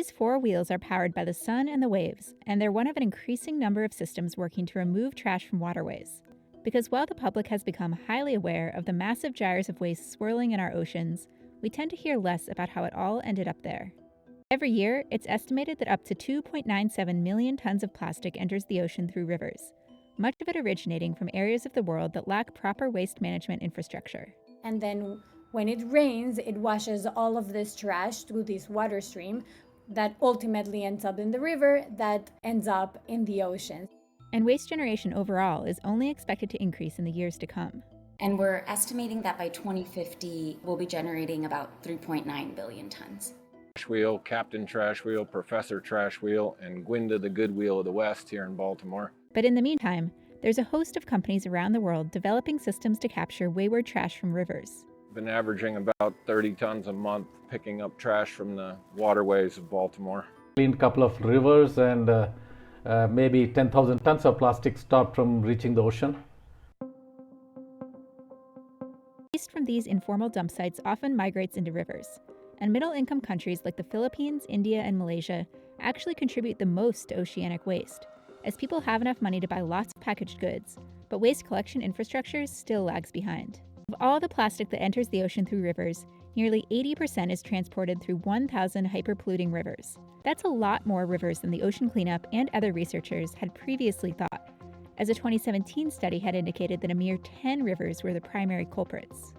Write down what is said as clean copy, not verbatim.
These four wheels are powered by the sun and the waves, and they're one of an increasing number of systems working to remove trash from waterways. Because while the public has become highly aware of the massive gyres of waste swirling in our oceans, we tend to hear less about how it all ended up there. Every year, it's estimated that up to 2.97 million tons of plastic enters the ocean through rivers, much of it originating from areas of the world that lack proper waste management infrastructure. And then when it rains, it washes all of this trash through this water stream that ultimately ends up in the river, that ends up in the ocean. And waste generation overall is only expected to increase in the years to come. And we're estimating that by 2050, we'll be generating about 3.9 billion tons. Trash Wheel, Captain Trash Wheel, Professor Trash Wheel, and Gwenda the Good Wheel of the West here in Baltimore. But in the meantime, there's a host of companies around the world developing systems to capture wayward trash from rivers. Been averaging about 30 tons a month picking up trash from the waterways of Baltimore. Cleaned a couple of rivers and maybe 10,000 tons of plastic stopped from reaching the ocean. Waste from these informal dump sites often migrates into rivers, and middle-income countries like the Philippines, India, and Malaysia actually contribute the most to oceanic waste, as people have enough money to buy lots of packaged goods, but waste collection infrastructure still lags behind. Of all the plastic that enters the ocean through rivers, nearly 80% is transported through 1,000 hyperpolluting rivers. That's a lot more rivers than the ocean cleanup and other researchers had previously thought, as a 2017 study had indicated that a mere 10 rivers were the primary culprits.